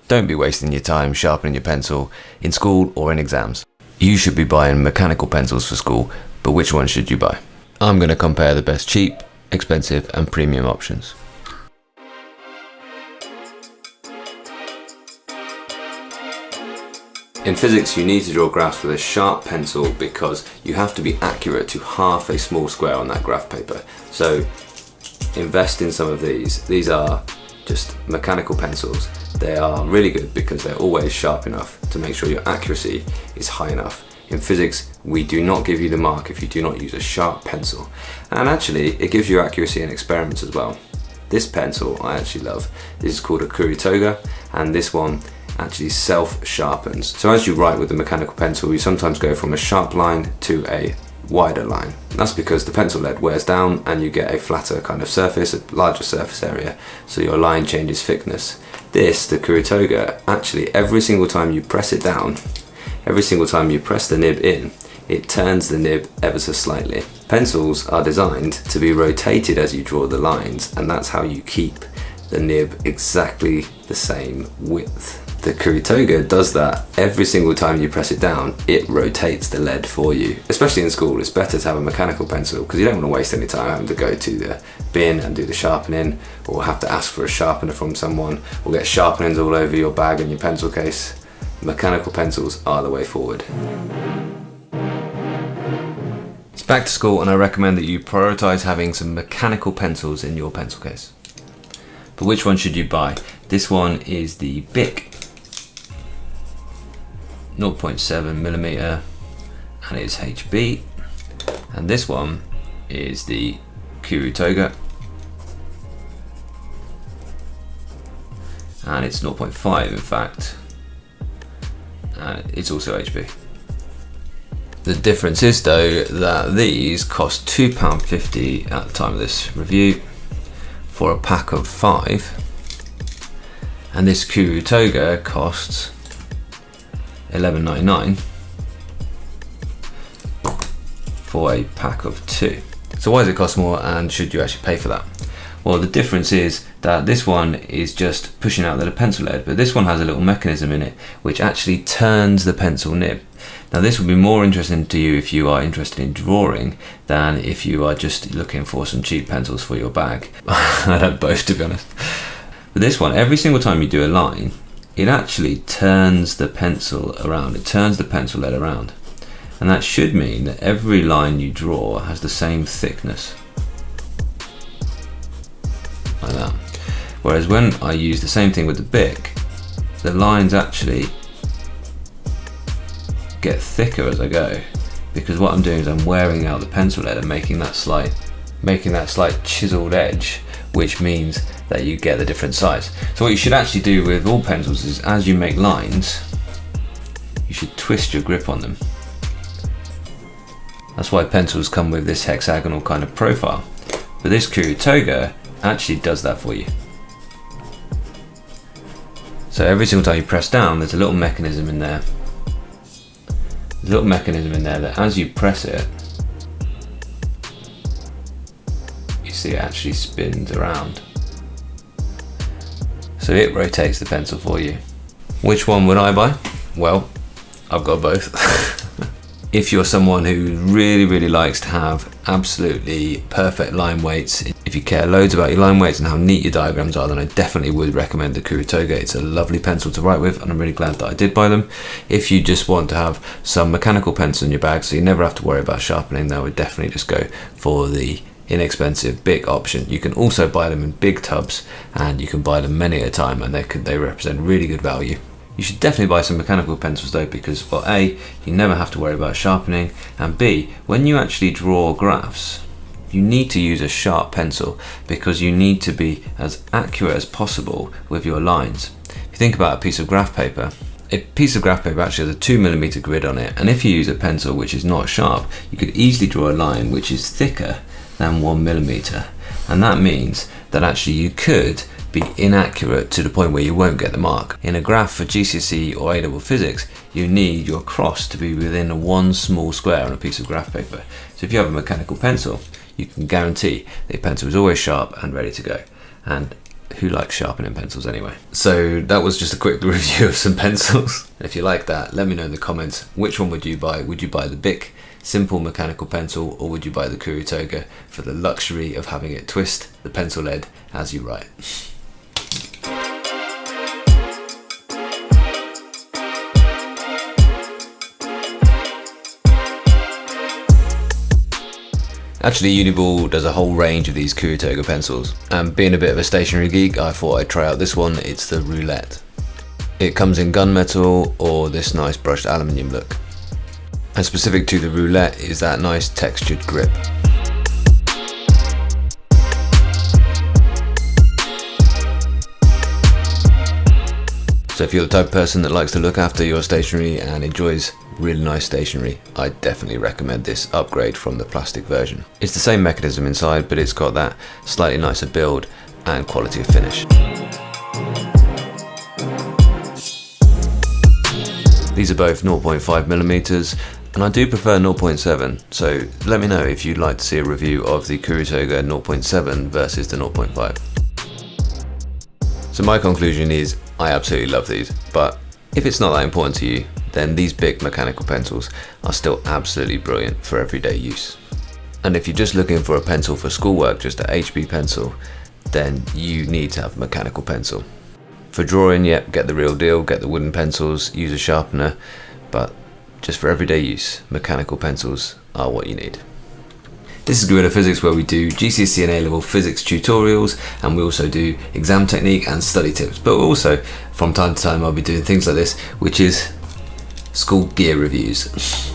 Don't be wasting your time sharpening your pencil in school or in exams. You should be buying mechanical pencils for school, but which one should you buy? I'm going to compare the best cheap, expensive and premium options. In physics, you need to draw graphs with a sharp pencil because you have to be accurate to half a small square on that graph paper. So invest in some of these. These are just mechanical pencils. They are really good because they're always sharp enough to make sure your accuracy is high enough. In physics, we do not give you the mark if you do not use a sharp pencil. And actually, it gives you accuracy in experiments as well. This pencil I actually love. This is called a Kuru Toga, and this one actually self-sharpens. So as you write with the mechanical pencil, you sometimes go from a sharp line to a wider line. That's because the pencil lead wears down and you get a flatter kind of surface, a larger surface area, so your line changes thickness. This, the Kuru Toga, actually every single time you press it down, every single time you press the nib in, it turns the nib ever so slightly. Pencils are designed to be rotated as you draw the lines, and that's how you keep the nib exactly the same width. The Kuru Toga does that every single time you press it down. It rotates the lead for you. Especially in school, it's better to have a mechanical pencil because you don't want to waste any time having to go to the bin and do the sharpening, or have to ask for a sharpener from someone, or get sharpenings all over your bag and your pencil case. Mechanical pencils are the way forward. It's back to school, and I recommend that you prioritize having some mechanical pencils in your pencil case. But which one should you buy? This one is the Bic 0.7mm and it's HB, and this one is the Kuru Toga and it's 0.5 in fact, and it's also HB. The difference is though that these cost £2.50 at the time of this review for a pack of 5, and this Kuru Toga costs £11.99 for a pack of 2. So why does it cost more, and should you actually pay for that? Well, the difference is that this one is just pushing out the pencil lead, but this one has a little mechanism in it which actually turns the pencil nib. Now this will be more interesting to you if you are interested in drawing than if you are just looking for some cheap pencils for your bag. I don't both, to be honest. But this one, every single time you do a line, it actually turns the pencil around, it turns the pencil lead around. And that should mean that every line you draw has the same thickness. Like that. Whereas when I use the same thing with the Bic, the lines actually get thicker as I go, because what I'm doing is I'm wearing out the pencil lead and making that slight chiseled edge, which means that you get the different size. So what you should actually do with all pencils is, as you make lines, you should twist your grip on them. That's why pencils come with this hexagonal kind of profile. But this Kuru Toga actually does that for you. So every single time you press down, there's a little mechanism in there. There's a little mechanism in there that as you press it, you see it actually spins around. So it rotates the pencil for you. Which one would I buy? Well, I've got both. If you're someone who really likes to have absolutely perfect line weights, if you care loads about your line weights and how neat your diagrams are, then I definitely would recommend the Kuru Toga. It's a lovely pencil to write with, and I'm really glad that I did buy them. If you just want to have some mechanical pencils in your bag so you never have to worry about sharpening, then I would definitely just go for the inexpensive Bic option. You can also buy them in big tubs, and you can buy them many at a time, and they represent really good value. You should definitely buy some mechanical pencils though, because, well, A, you never have to worry about sharpening, and B, when you actually draw graphs, you need to use a sharp pencil because you need to be as accurate as possible with your lines. If you think about a piece of graph paper, actually has a 2mm grid on it, and if you use a pencil which is not sharp, you could easily draw a line which is thicker than 1mm, and that means that actually you could be inaccurate to the point where you won't get the mark. In a graph for GCSE or A-level physics, you need your cross to be within one small square on a piece of graph paper. So if you have a mechanical pencil, you can guarantee the pencil is always sharp and ready to go. And who likes sharpening pencils anyway? So that was just a quick review of some pencils. If you like that, let me know in the comments, which one would you buy? Would you buy the Bic simple mechanical pencil, or would you buy the Kuru Toga for the luxury of having it twist the pencil lead as you write? Actually, Uniball does a whole range of these Kuru Toga pencils, and being a bit of a stationery geek, I thought I'd try out this one. It's the Roulette. It comes in gunmetal or this nice brushed aluminium look. And specific to the Roulette is that nice textured grip. So if you're the type of person that likes to look after your stationery and enjoys really nice stationery, I definitely recommend this upgrade from the plastic version. It's the same mechanism inside, but it's got that slightly nicer build and quality of finish. These are both 0.5mm, and I do prefer 0.7, so let me know if you'd like to see a review of the Kuru Toga 0.7 versus the 0.5. So my conclusion is, I absolutely love these, but if it's not that important to you, then these big mechanical pencils are still absolutely brilliant for everyday use. And if you're just looking for a pencil for schoolwork, just a HB pencil, then you need to have a mechanical pencil. For drawing, yep, get the real deal, get the wooden pencils, use a sharpener, but just for everyday use, mechanical pencils are what you need. This is GorillaPhysics, where we do GCSE and A-level physics tutorials, and we also do exam technique and study tips, but also from time to time I'll be doing things like this, which is school gear reviews.